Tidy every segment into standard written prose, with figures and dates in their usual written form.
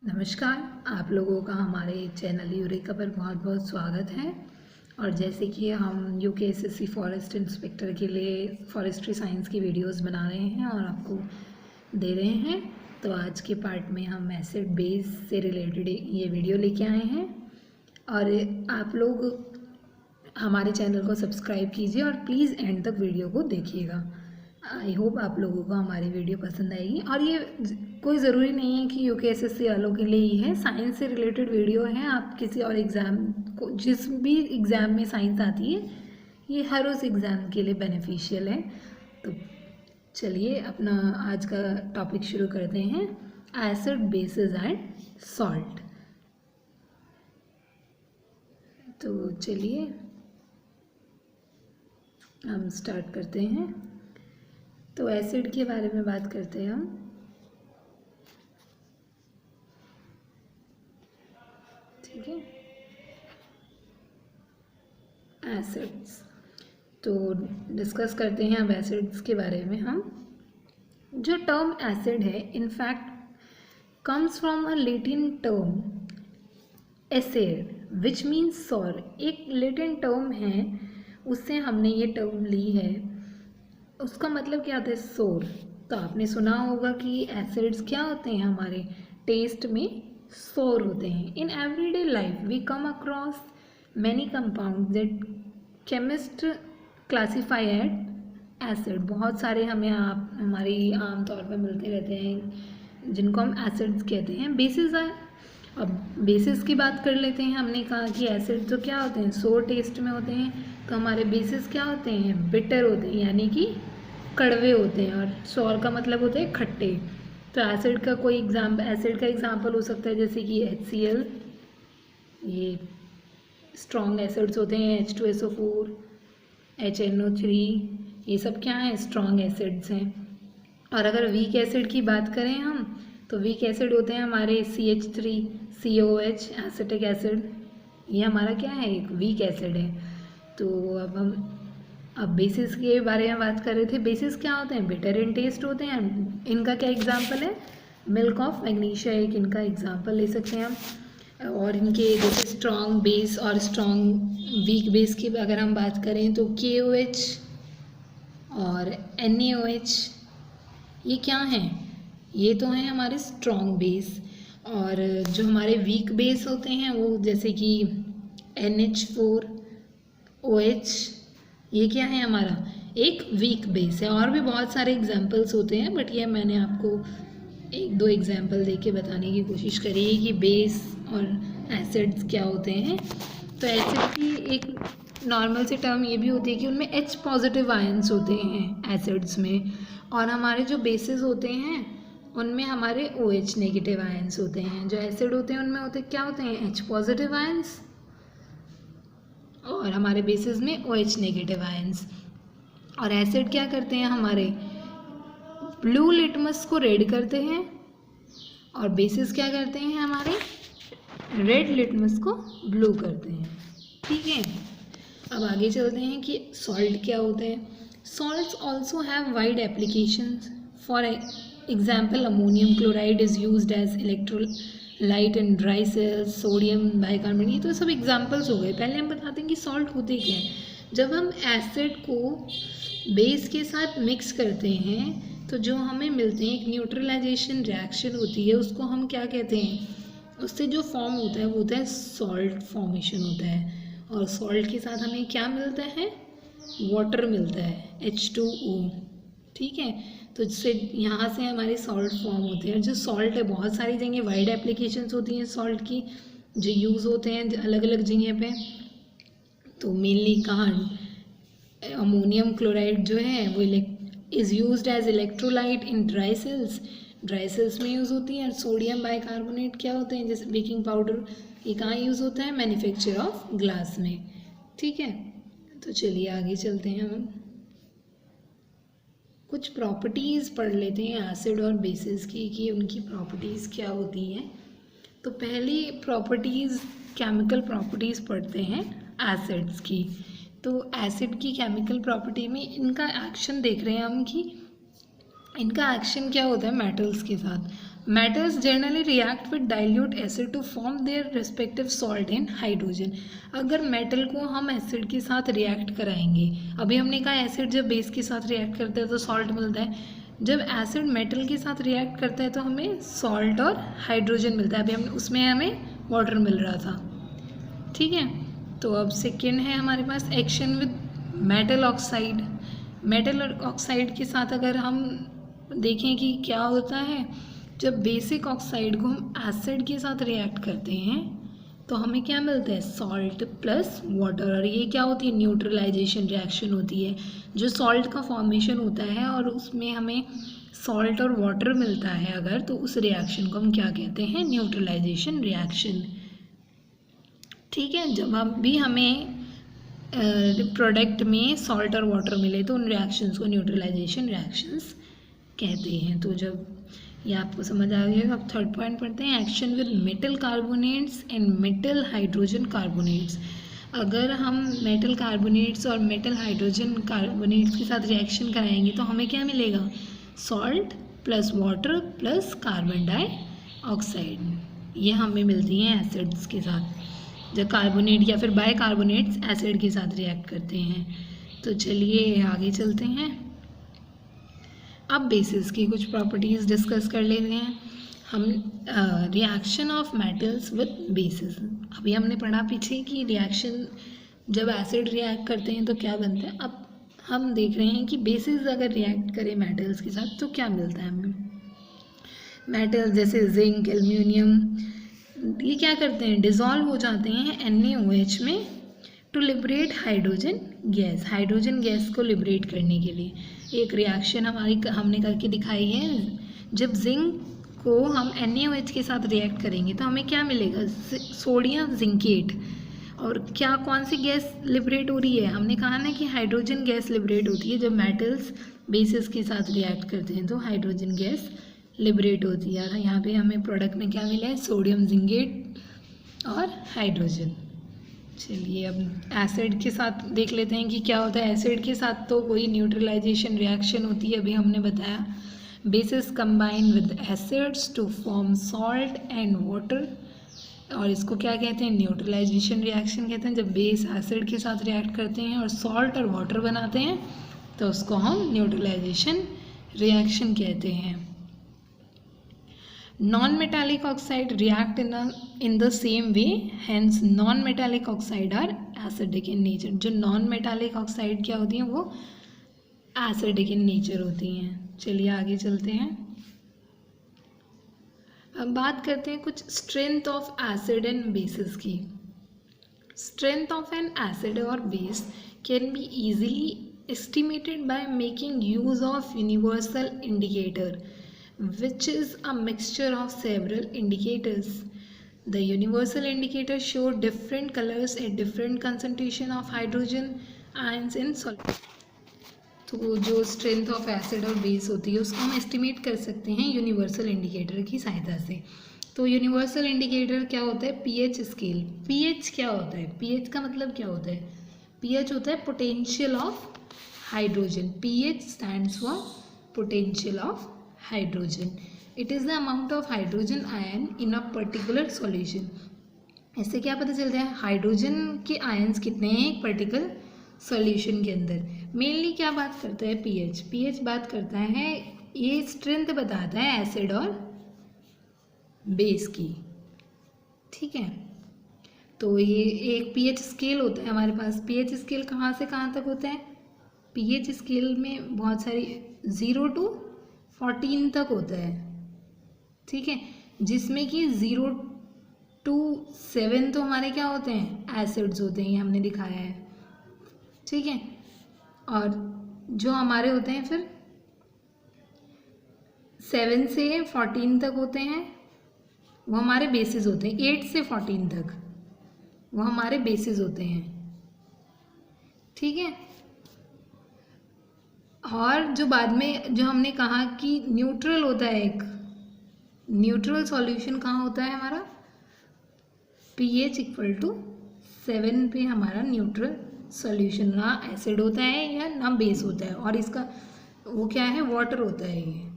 नमस्कार। आप लोगों का हमारे चैनल यूरेका पर बहुत बहुत स्वागत है। और जैसे कि हम यूकेएसएससी फॉरेस्ट इंस्पेक्टर के लिए फॉरेस्ट्री साइंस की वीडियोस बना रहे हैं और आपको दे रहे हैं, तो आज के पार्ट में हम एसिड बेस से रिलेटेड ये वीडियो लेके आए हैं। और आप लोग हमारे चैनल को सब्सक्राइब कीजिए और प्लीज़ एंड तक वीडियो को देखिएगा। आई होप आप लोगों को हमारी वीडियो पसंद आएगी। और ये कोई ज़रूरी नहीं है कि यूकेएसएससी वालों के लिए ही है, साइंस से रिलेटेड वीडियो है। आप किसी और एग्ज़ाम को, जिस भी एग्ज़ाम में साइंस आती है, ये हर उस एग्ज़ाम के लिए बेनिफिशियल है। तो चलिए अपना आज का टॉपिक शुरू करते हैं, एसिड बेसिस एंड सॉल्ट। तो चलिए हम स्टार्ट करते हैं। तो एसिड के बारे में बात करते हैं हम। ठीक है, एसिड्स तो डिस्कस करते हैं अब एसिड्स के बारे में हम। जो टर्म एसिड है in fact comes from a Latin term acid which means sour. एक लैटिन टर्म है, उससे हमने ये टर्म ली है। उसका मतलब क्या होता है? सोर। तो आपने सुना होगा कि एसिड्स क्या होते हैं, हमारे टेस्ट में सोर होते हैं। In everyday life we come across many compound that chemist classify at acid. बहुत सारे हमें हमारी आम तौर पर मिलते रहते हैं जिनको हम एसिड्स कहते हैं। बेसिस है, अब बेसिस की बात कर लेते हैं। हमने कहा कि एसिड तो क्या होते हैं, सोर टेस्ट में होते हैं। तो हमारे बेसिस क्या होते हैं? बिटर होते हैं, यानी कि कड़वे होते हैं। और सोर का मतलब होता है खट्टे। तो एसिड का कोई एसिड का एग्जांपल हो सकता है जैसे कि HCl, ये स्ट्रॉन्ग एसिड्स होते हैं। H2SO4, HNO3, ये सब क्या है? स्ट्रॉन्ग एसिड्स हैं। और अगर वीक एसिड की बात करें हम, तो वीक एसिड होते हैं हमारे CH3, COH, एसिटिक एसिड। ये हमारा क्या है? एक वीक एसिड है। तो अब बेसिस के बारे में बात कर रहे थे। बेसिस क्या होते हैं? बिटर इन टेस्ट होते हैं। इनका क्या एग्जाम्पल है? मिल्क ऑफ मैग्नीशिया एक इनका एग्जाम्पल ले सकते हैं हम। और इनके जैसे स्ट्रॉन्ग बेस और स्ट्रॉन्ग वीक बेस की अगर हम बात करें तो KOH और NaOH, ये क्या हैं? ये तो हैं हमारे स्ट्रॉन्ग बेस। और जो हमारे वीक बेस होते हैं वो जैसे कि NH4OH, ये क्या है? हमारा एक वीक बेस है। और भी बहुत सारे एग्जाम्पल्स होते हैं, बट ये मैंने आपको एक दो एग्जाम्पल दे के बताने की कोशिश करी है कि बेस और एसिड्स क्या होते हैं। तो एसिड की एक नॉर्मल सी टर्म ये भी होती है कि उनमें H पॉजिटिव आयंस होते हैं एसिड्स में। और हमारे जो बेसिस होते हैं उनमें हमारे OH नेगेटिव आयंस होते हैं। जो एसिड होते हैं उनमें होते क्या होते हैं? H पॉजिटिव आयंस, और हमारे बेसिस में OH नेगेटिव आयंस। और एसिड क्या करते हैं? हमारे ब्लू लिटमस को रेड करते हैं, और बेसिस क्या करते हैं? हमारे रेड लिटमस को ब्लू करते हैं। ठीक है, अब आगे चलते हैं कि सॉल्ट क्या होते हैं। Salts also have wide applications. For example ammonium chloride is used as electrolyte in dry cells, sodium bicarbonate. ये तो सब एग्जाम्पल्स हो गए। पहले हम बताते हैं कि सॉल्ट होते क्या है। जब हम एसिड को बेस के साथ मिक्स करते हैं तो जो हमें मिलते हैं, एक न्यूट्रलाइजेशन रिएक्शन होती है, उसको हम क्या कहते हैं? उससे जो फॉर्म होता है वो होता है सॉल्ट फॉर्मेशन होता है। और सॉल्ट के साथ हमें क्या मिलता है? वाटर मिलता है, H2O। ठीक है, तो जिससे यहाँ से हमारे सॉल्ट फॉर्म होते हैं। जो सॉल्ट है बहुत सारी जगह वाइड एप्लीकेशंस होती हैं सॉल्ट की, जो यूज़ होते हैं अलग अलग जगह पे। तो मेनली कहाँ? अमोनियम क्लोराइड जो है वो is used as electrolyte in dry cells, dry cells में यूज़ होती है। और सोडियम बाइकार्बोनेट क्या होते हैं? जैसे बेकिंग पाउडर, ये कहाँ यूज़ होता है? मैन्युफैक्चर ऑफ ग्लास में। ठीक है, तो चलिए आगे चलते हैं। हम कुछ प्रॉपर्टीज़ पढ़ लेते हैं एसिड और बेसिस की, कि उनकी प्रॉपर्टीज़ क्या होती हैं। तो पहली प्रॉपर्टीज़, केमिकल प्रॉपर्टीज़ पढ़ते हैं एसिड्स की। तो एसिड की केमिकल प्रॉपर्टी में इनका एक्शन देख रहे हैं हम कि इनका एक्शन क्या होता है मेटल्स के साथ। Metals generally react with dilute acid to form their respective salt and hydrogen. अगर मेटल को हम एसिड के साथ रिएक्ट कराएंगे, अभी हमने कहा एसिड जब बेस के साथ रिएक्ट करता है तो सॉल्ट मिलता है, जब एसिड मेटल के साथ रिएक्ट करता है तो हमें सॉल्ट और हाइड्रोजन मिलता है। अभी हम उसमें हमें वाटर मिल रहा था, ठीक है। तो अब सेकेंड है हमारे पास action with metal oxide. Metal oxide के साथ अगर हम देखें कि क्या होता है, जब बेसिक ऑक्साइड को हम एसिड के साथ रिएक्ट करते हैं तो हमें क्या मिलता है, सॉल्ट प्लस वाटर। और ये क्या होती है, न्यूट्रलाइजेशन रिएक्शन होती है। जो सॉल्ट का फॉर्मेशन होता है और उसमें हमें सॉल्ट और वाटर मिलता है अगर, तो उस रिएक्शन को हम क्या कहते हैं, न्यूट्रलाइजेशन रिएक्शन, ठीक है। जब भी हमें प्रोडक्ट में सॉल्ट और वाटर मिले तो उन रिएक्शंस को न्यूट्रलाइजेशन रिएक्शंस कहते हैं। तो जब ये आपको समझ आ गया, अब थर्ड पॉइंट पढ़ते हैं, action with metal carbonates and metal hydrogen carbonates. अगर हम मेटल कार्बोनेट्स और मेटल हाइड्रोजन कार्बोनेट्स के साथ रिएक्शन कराएंगे तो हमें क्या मिलेगा, salt plus water plus carbon dioxide, ये हमें मिलती हैं एसिड्स के साथ जब कार्बोनेट या फिर बाइकार्बोनेट्स एसिड के साथ रिएक्ट करते हैं। तो चलिए आगे चलते हैं। अब बेसिस की कुछ प्रॉपर्टीज़ डिस्कस कर लेते हैं हम। Reaction of metals with basis, अभी हमने पढ़ा पीछे कि रिएक्शन जब एसिड रिएक्ट करते हैं तो क्या बनता है। अब हम देख रहे हैं कि बेसिस अगर रिएक्ट करें मेटल्स के साथ तो क्या मिलता है हमें। मेटल्स जैसे जिंक, एल्यूमिनियम, ये क्या करते हैं, डिज़ोल्व हो जाते हैं NaOH में to liberate hydrogen gas. Hydrogen gas को लिबरेट करने के लिए एक रिएक्शन हमने करके दिखाई है। जब जिंक को हम NaOH के साथ रिएक्ट करेंगे तो हमें क्या मिलेगा, सोडियम जिंकेट। और क्या कौन सी गैस लिबरेट हो रही है, हमने कहा ना कि हाइड्रोजन गैस लिबरेट होती है जब मेटल्स बेसिस के साथ रिएक्ट करते हैं तो हाइड्रोजन गैस लिबरेट होती है। और यहाँ पे हमें प्रोडक्ट में क्या मिला है, सोडियम जिंकेट और हाइड्रोजन। चलिए अब एसिड के साथ देख लेते हैं कि क्या होता है। एसिड के साथ तो कोई न्यूट्रलाइजेशन रिएक्शन होती है, अभी हमने बताया। Bases combine with acids to form salt and water, और इसको क्या कहते हैं, न्यूट्रलाइजेशन रिएक्शन कहते हैं। जब बेस एसिड के साथ रिएक्ट करते हैं और सॉल्ट और वाटर बनाते हैं तो उसको हम न्यूट्रलाइजेशन रिएक्शन कहते हैं। Non-metallic oxide react in the same way, hence non-metallic oxide are acidic in nature। जो non-metallic oxide क्या होती हैं, वो acidic in nature होती हैं। चलिए आगे चलते हैं। अब बात करते हैं कुछ strength of acid and bases की। Strength of an acid or base can be easily estimated by making use of universal indicator, which is a mixture of several indicators. The universal indicators show different colors at different concentration of hydrogen ions in solid। तो जो strength of acid और base होती है उसको हम estimate कर सकते हैं यूनिवर्सल इंडिकेटर की सहायता से। तो यूनिवर्सल इंडिकेटर क्या होता है, पीएच स्केल। पीएच क्या होता है, पीएच का मतलब क्या होता है, पीएच होता है potential of hydrogen. PH stands for potential of hydrogen. It is the amount of hydrogen ion in a particular solution. इससे क्या पता चलता है, हाइड्रोजन के आयन्स कितने हैं एक पर्टिकुलर सॉल्यूशन के अंदर। मेनली क्या बात करता है, पीएच। पीएच बात करता है, ये स्ट्रेंथ बताता है एसिड और बेस की, ठीक है। तो ये एक पीएच स्केल होता है हमारे पास। पीएच स्केल कहाँ से कहाँ तक होता है, पीएच स्केल में बहुत सारी 0 to 14 तक होता है, ठीक है। जिसमें कि 0 to 7 तो हमारे क्या होते हैं, एसिड्स होते हैं, ये हमने दिखाया है, ठीक है। और जो हमारे होते हैं फिर 7 से 14 तक होते हैं वो हमारे बेसिस होते हैं। 8 से 14 तक वो हमारे बेसिस होते हैं, ठीक है। और जो बाद में जो हमने कहा कि न्यूट्रल होता है, एक न्यूट्रल सॉल्यूशन कहाँ होता है हमारा, pH इक्वल टू 7 पे हमारा न्यूट्रल सॉल्यूशन, ना एसिड होता है या ना बेस होता है। और इसका वो क्या है, वाटर होता है ये,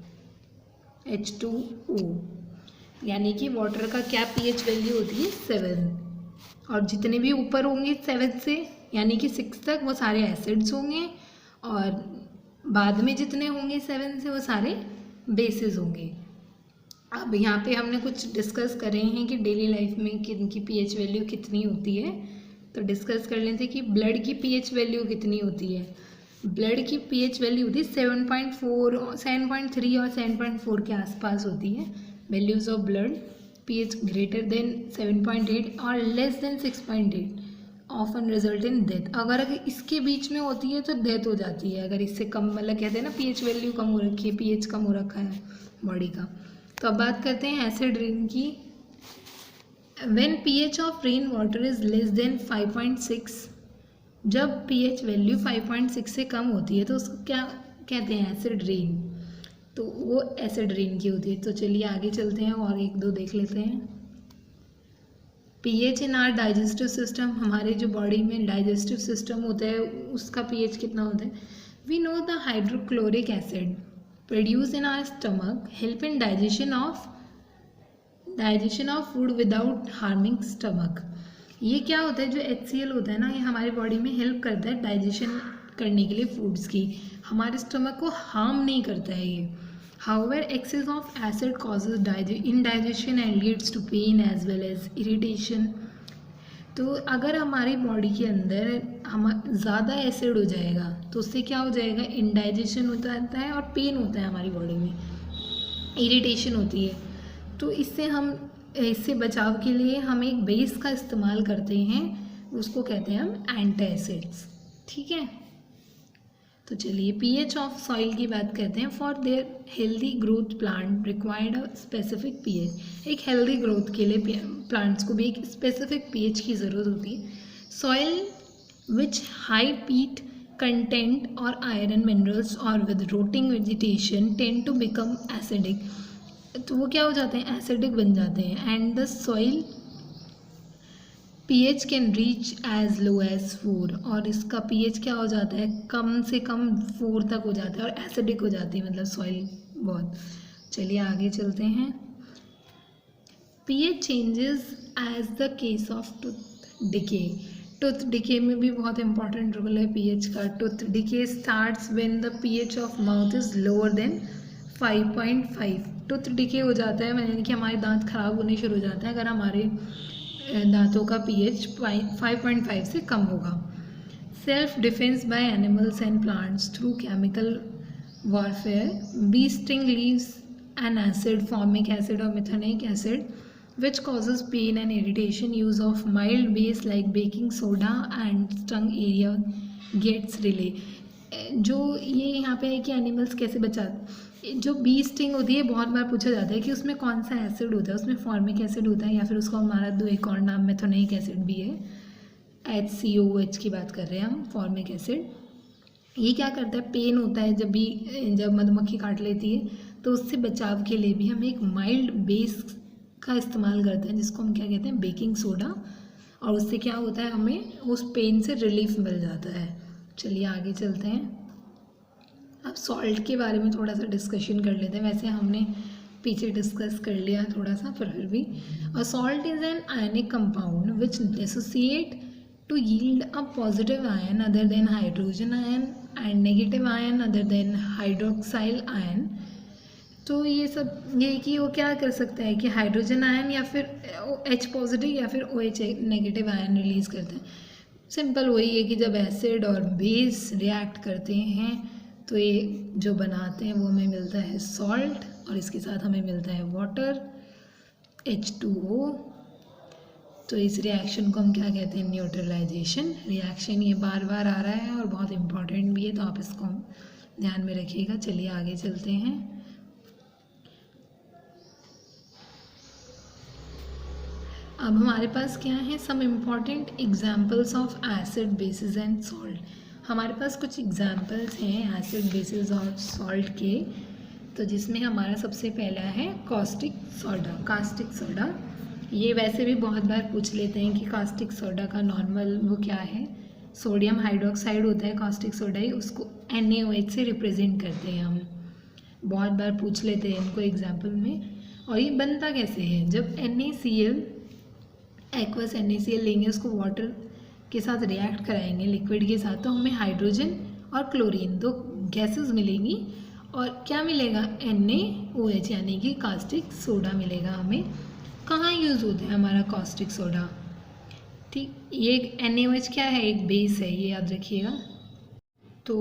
H2O, यानी कि वाटर का क्या pH वैल्यू होती है 7, और जितने भी ऊपर होंगे 7 से यानी कि 6 तक वो सारे एसिड्स होंगे, और बाद में जितने होंगे 7 से वो सारे बेसिस होंगे। अब यहाँ पे हमने कुछ डिस्कस कर रहे हैं कि डेली लाइफ में किनकी pH वैल्यू कितनी होती है, तो डिस्कस कर लेते हैं कि ब्लड की pH वैल्यू कितनी होती है। ब्लड की pH वैल्यू होती है 7.4, 7.3 और 7.4 के आसपास होती है। Values of blood pH greater than 7.8 और less than 6.8 often result in death. अगर इसके बीच में होती है तो डेथ हो जाती है, अगर इससे कम, मतलब कहते हैं ना pH वैल्यू कम हो रखी है, pH कम हो रखा है बॉडी का। तो अब बात करते हैं एसिड रेन की। When pH of rain water is less than 5.6, जब pH वैल्यू 5.6 से कम होती है तो उसको क्या कहते हैं, एसिड रेन। तो वो एसिड रेन की होती है। तो चलिए आगे चलते हैं और एक दो देख लेते हैं। pH in are digestive system, हमारे जो बॉडी में डाइजेस्टिव सिस्टम होता है उसका pH कितना होता है। We know the hydrochloric acid produce in our stomach help in digestion of food without harming stomach. ये क्या होता है, जो HCl होता है ना, ये हमारी बॉडी में हेल्प करता है डाइजेशन करने के लिए फूड्स की, हमारे स्टमक को हार्म नहीं करता है ये। However, excess of acid causes indigestion and leads to pain as well as irritation. तो अगर हमारी बॉडी के अंदर हम ज़्यादा एसिड हो जाएगा तो उससे क्या हो जाएगा, इंडाइजेशन होता है और पेन होता है हमारी बॉडी में, इरिटेशन होती है। तो इससे बचाव के लिए हम एक बेस का इस्तेमाल करते हैं, उसको कहते हैं हम एंटासिड्स। ठीक है, तो चलिए pH ऑफ सॉइल की बात करते हैं। For their healthy growth plant required a specific pH। एक हेल्दी ग्रोथ के लिए प्लांट्स को भी एक स्पेसिफिक pH की ज़रूरत होती है। Soil which high peat content और आयरन मिनरल्स और with rotting vegetation tend to become acidic, तो वो क्या हो जाते हैं, एसिडिक बन जाते हैं। And the soil pH can reach as low as 4, और इसका pH क्या हो जाता है, कम से कम 4 तक हो जाता है और एसिडिक हो जाती है, मतलब सॉइल बहुत। चलिए आगे चलते हैं। pH changes as the case of tooth decay. Tooth decay में भी बहुत इंपॉर्टेंट रोल है pH का। Tooth decay starts when the pH of mouth is lower than 5.5। Tooth decay हो जाता है, यानी कि हमारे दांत खराब होने शुरू हो जाते हैं अगर हमारे दांतों का pH 5.5 से कम होगा। Self defence by animals and plants through chemical warfare, bee sting leaves an acid formic acid और methanoic acid which causes pain and irritation. Use of mild base like baking soda and stung area gets relief. जो ये यहाँ पे है कि animals कैसे बचाते, जो बी स्टिंग होती है बहुत बार पूछा जाता है कि उसमें कौन सा एसिड होता है, उसमें फॉर्मिक एसिड होता है या फिर उसका हमारा दो एक और नाम मेथोनिक एसिड भी है, HCOH की बात कर रहे हैं हम, फॉर्मिक एसिड। ये क्या करता है, पेन होता है जब मधुमक्खी काट लेती है, तो उससे बचाव के लिए भी हम एक माइल्ड बेस का इस्तेमाल करते हैं जिसको हम क्या कहते हैं, बेकिंग सोडा, और उससे क्या होता है, हमें उस पेन से रिलीफ मिल जाता है। चलिए आगे चलते हैं। अब सॉल्ट के बारे में थोड़ा सा डिस्कशन कर लेते हैं। वैसे हमने पीछे डिस्कस कर लिया थोड़ा सा, पर फिर भी। Salt is an ionic compound which dissociate to yield a positive ion other than hydrogen ion and negative ion other than hydroxyl ion. तो ये कि वो क्या कर सकता है कि हाइड्रोजन आयन या फिर H पॉजिटिव या फिर OH नेगेटिव आयन रिलीज करते हैं। सिंपल वही है कि जब एसिड और बेस रिएक्ट करते हैं तो ये जो बनाते हैं वो हमें मिलता है सॉल्ट, और इसके साथ हमें मिलता है वाटर H2O। तो इस रिएक्शन को हम क्या कहते हैं, न्यूट्रलाइजेशन रिएक्शन। ये बार बार आ रहा है और बहुत इम्पॉर्टेंट भी है, तो आप इसको ध्यान में रखिएगा। चलिए आगे चलते हैं। अब हमारे पास क्या है, some important examples of acid bases and salt. हमारे पास कुछ एग्जाम्पल्स हैं एसिड बेसिस और सॉल्ट के, तो जिसमें हमारा सबसे पहला है कास्टिक सोडा। कास्टिक सोडा ये वैसे भी बहुत बार पूछ लेते हैं कि कास्टिक सोडा का नॉर्मल वो क्या है, सोडियम हाइड्रोक्साइड होता है कास्टिक सोडा ही, उसको NaOH से रिप्रेजेंट करते हैं हम। बहुत बार पूछ लेते हैं इनको एग्जाम्पल में। और ये बनता कैसे है, जब NaCl एक्वस NaCl लेंगे, उसको वाटर के साथ रिएक्ट कराएंगे लिक्विड के साथ, तो हमें हाइड्रोजन और क्लोरीन दो गैसेस मिलेंगी और क्या मिलेगा, NaOH यानी कि कास्टिक सोडा मिलेगा हमें। कहाँ यूज़ होता है हमारा कास्टिक सोडा, ठीक, ये एक NaOH क्या है, एक बेस है, ये याद रखिएगा। तो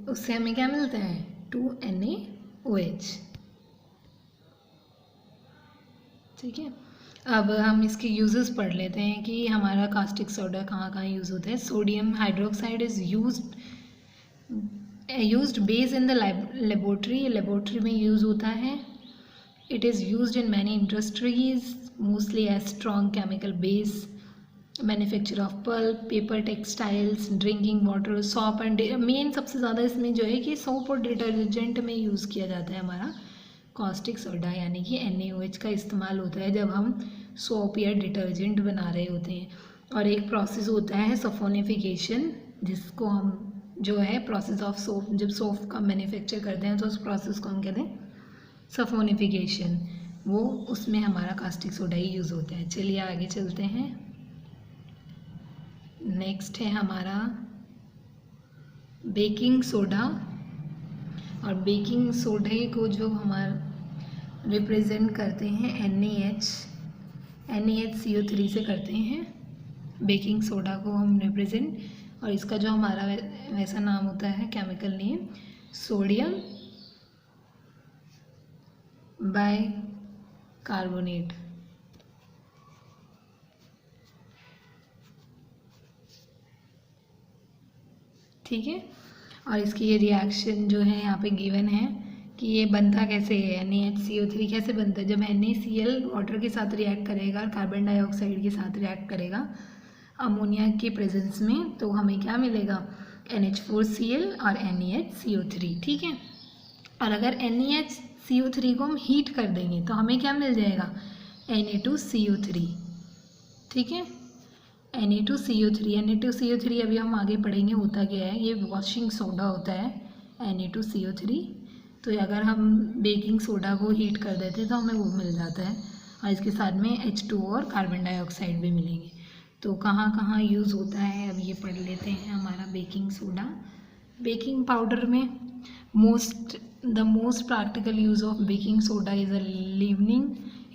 उससे हमें क्या मिलता है, 2NaOH, ठीक है। अब हम इसके यूजेस पढ़ लेते हैं कि हमारा कास्टिक सोडा कहाँ कहाँ यूज़ होता है। Sodium hydroxide is used base in the laboratory में यूज़ होता है। It is used in many industries mostly as strong chemical base, manufacture of pulp, paper, textiles, drinking water, soap and, main सबसे ज़्यादा इसमें जो है कि सोप और डिटर्जेंट में यूज़ किया जाता है हमारा कास्टिक सोडा, यानी कि NaOH का इस्तेमाल होता है जब हम सोप या डिटर्जेंट बना रहे होते हैं। और एक प्रोसेस होता है सफोनिफिकेशन, जिसको हम जो है प्रोसेस ऑफ सोप, जब सोप का मैन्युफैक्चर करते हैं तो उस प्रोसेस को हम कहते हैं सफोनिफिकेशन, वो उसमें हमारा कास्टिक सोडा ही यूज़ होता है। चलिए आगे चलते हैं। नेक्स्ट है हमारा बेकिंग सोडा, और बेकिंग सोडे को जो हमारा रिप्रेजेंट करते हैं NaHCO3 से करते हैं, बेकिंग सोडा को हम रिप्रेजेंट, और इसका जो हमारा वैसा नाम होता है केमिकल नेम, सोडियम बाइकार्बोनेट, ठीक है। और इसकी ये रिएक्शन जो है यहाँ पे गिवन है कि ये बनता कैसे है, NaHCO3 कैसे बनता है, जब NaCl वाटर के साथ रिएक्ट करेगा और कार्बन डाइऑक्साइड के साथ रिएक्ट करेगा अमोनिया के प्रेजेंस में, तो हमें क्या मिलेगा, NH4Cl और NaHCO3, ठीक है। और अगर NaHCO3 को हम हीट कर देंगे तो हमें क्या मिल जाएगा, Na2CO3, ठीक है। Na2CO3 अभी हम आगे पढ़ेंगे होता क्या है, ये वॉशिंग सोडा होता है Na2CO3। तो अगर हम बेकिंग सोडा को हीट कर देते तो हमें वो मिल जाता है, और इसके साथ में H2O और कार्बन डाइऑक्साइड भी मिलेंगे। तो कहाँ कहाँ यूज़ होता है अब ये पढ़ लेते हैं। हमारा बेकिंग सोडा बेकिंग पाउडर में the most practical use of baking soda is a leavening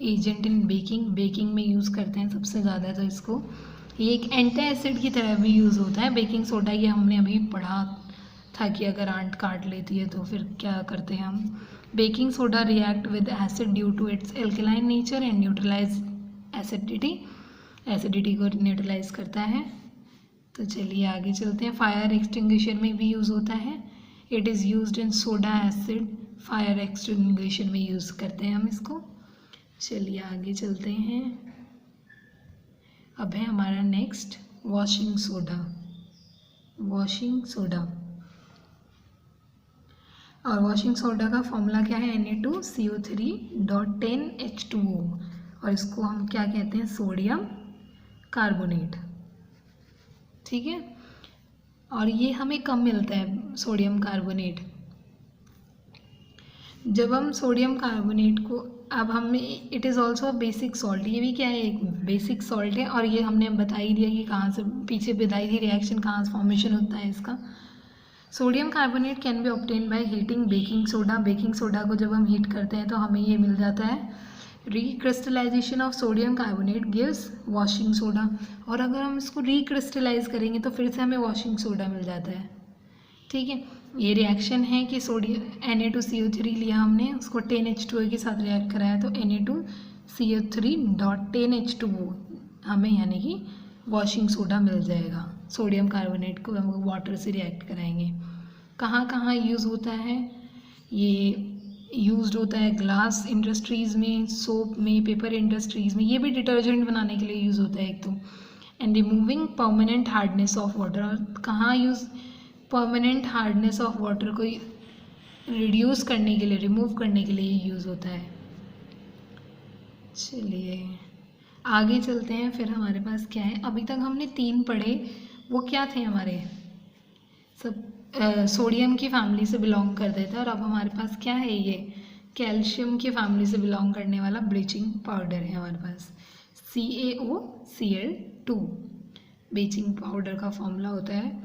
agent in baking में यूज़ करते हैं सबसे ज़्यादा। तो इसको ये एक एंटी एसिड की तरह भी यूज़ होता है बेकिंग सोडा, ये हमने अभी पढ़ा था कि अगर आंट काट लेती है तो फिर क्या करते हैं हम। Baking soda react with acid due to its alkaline nature and neutralize acidity को न्यूट्रलाइज करता है। तो चलिए आगे चलते हैं। फायर एक्सटिंग्विशर में भी यूज़ होता है, it is used in soda acid fire extinguisher में यूज़ करते हैं हम इसको। चलिए आगे चलते हैं। अब है हमारा नेक्स्ट वॉशिंग सोडा। और वॉशिंग सोडा का फॉर्मूला क्या है, Na2CO3.10H2O, और इसको हम क्या कहते हैं, सोडियम कार्बोनेट, ठीक है। और ये हमें कब मिलता है सोडियम कार्बोनेट, जब हम सोडियम कार्बोनेट को, अब हमें it is also basic salt, ये भी क्या है, एक बेसिक सॉल्ट है। और ये हमने बता ही दिया कि कहाँ से, पीछे बताई थी रिएक्शन कहाँ से फॉर्मेशन होता है इसका। Sodium carbonate can be obtain by heating baking soda को जब हम हीट करते हैं तो हमें ये मिल जाता है। Recrystallisation of sodium carbonate gives washing soda, और अगर हम इसको रिक्रिस्टलाइज करेंगे तो फिर से हमें वॉशिंग सोडा मिल जाता है, ठीक है। ये रिएक्शन है कि सोडियम Na2CO3 लिया हमने, उसको 10H2O के साथ रिएक्ट कराया तो Na2CO3.10H2O हमें यानी कि वॉशिंग सोडा मिल जाएगा। सोडियम कार्बोनेट को हम वाटर से रिएक्ट कराएंगे। कहाँ कहाँ यूज़ होता है, ये यूज्ड होता है ग्लास इंडस्ट्रीज़ में, सोप में, पेपर इंडस्ट्रीज़ में, ये भी डिटर्जेंट बनाने के लिए यूज़ होता है एक तो। And removing permanent hardness of water, और कहाँ use, permanent hardness of water को रिड्यूस करने के लिए, रिमूव करने के लिए यूज़ होता है। चलिए आगे चलते हैं। फिर हमारे पास क्या है, अभी तक हमने 3 पढ़े, वो क्या थे हमारे, सब सोडियम की फैमिली से बिलोंग करते थे, और अब हमारे पास क्या है, ये कैल्शियम की फैमिली से बिलोंग करने वाला ब्लीचिंग पाउडर है हमारे पास, CaOCl2 ब्लीचिंग पाउडर का फॉर्मूला होता है।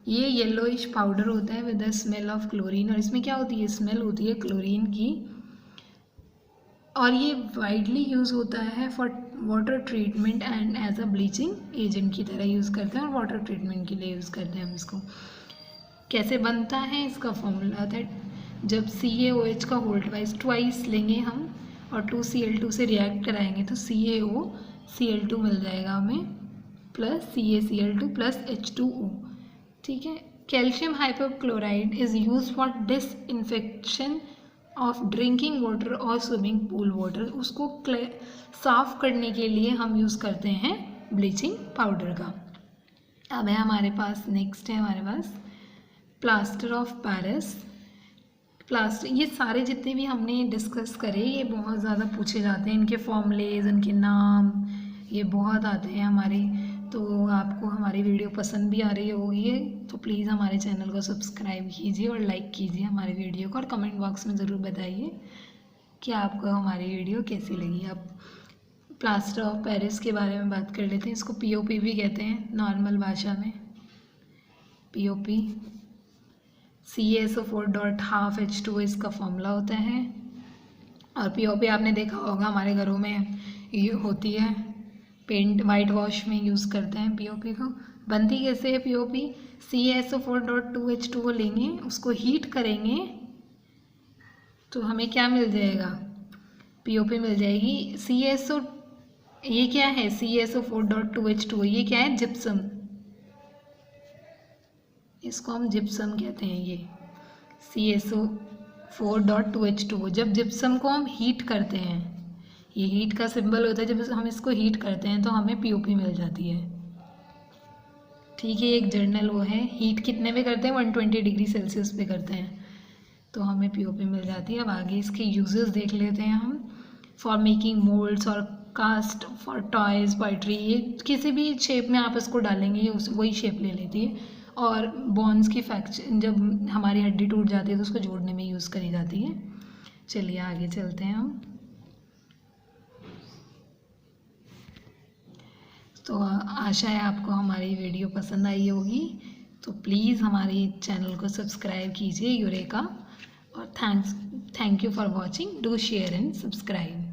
ये येलोइश पाउडर होता है with the smell of chlorine, और इसमें क्या होती है, स्मेल होती है क्लोरीन की, और ये वाइडली यूज़ होता है for water treatment and as a bleaching agent की तरह यूज़ करते हैं, और वाटर ट्रीटमेंट के लिए यूज़ करते हैं हम इसको। कैसे बनता है, इसका फॉर्मूला आता है, जब CaOH का होल ट्वाइस लेंगे हम और 2Cl2 से रिएक्ट कराएंगे तो CaOCl2 मिल जाएगा हमें, प्लस CaCl2 प्लस H2O, ठीक है। Calcium hypochloride is use for disinfection of drinking water और स्विमिंग पूल वाटर, उसको साफ करने के लिए हम यूज़ करते हैं ब्लीचिंग पाउडर का। अब है हमारे पास, नेक्स्ट है हमारे पास प्लास्टर ऑफ पेरिस। प्लास्टर, ये सारे जितने भी हमने डिस्कस करे ये बहुत ज़्यादा पूछे जाते हैं, इनके फॉर्मूलेज, इनके नाम ये बहुत आते हैं हमारे, तो आपको हमारी वीडियो पसंद भी आ रही होगी तो प्लीज़ हमारे चैनल को सब्सक्राइब कीजिए और लाइक कीजिए हमारी वीडियो को, और कमेंट बॉक्स में ज़रूर बताइए कि आपको हमारी वीडियो कैसी लगी। अब प्लास्टर ऑफ पेरिस के बारे में बात कर लेते हैं। इसको POP भी कहते हैं नॉर्मल भाषा में, POP। CaSO4.12H2 इसका फॉर्मूला होता है, और POP आपने देखा होगा हमारे घरों में ये होती है, पेंट वाइट वॉश में यूज़ करते हैं POP को। बनती कैसे है POP, CaSO4.2H2 लेंगे, उसको हीट करेंगे तो हमें क्या मिल जाएगा, POP मिल जाएगी। CaSO, ये क्या है, CaSO4.2H2, ये क्या है, जिप्सम, इसको हम जिप्सम कहते हैं। ये CaSO4.2H2, जब जिप्सम को हम हीट करते हैं, ये हीट का सिंबल होता है, जब हम इसको हीट करते हैं तो हमें POP मिल जाती है, ठीक है। एक जर्नल वो है, हीट कितने पे करते हैं, 120 डिग्री सेल्सियस पे करते हैं, तो हमें POP मिल जाती है। अब आगे इसके यूजेस देख लेते हैं हम। फॉर मेकिंग मोल्ड्स और कास्ट, फॉर टॉयज, पोइट्री, ये किसी भी शेप में आप इसको डालेंगे ये वही शेप ले लेती है, और बोन्स की फ्रैक्चर, जब हमारी हड्डी टूट जाती है तो उसको जोड़ने में यूज़ करी जाती है। चलिए आगे चलते हैं हम। तो आशा है आपको हमारी वीडियो पसंद आई होगी, तो प्लीज़ हमारे चैनल को सब्सक्राइब कीजिए यूरेका, और thank you for watching, do share and subscribe.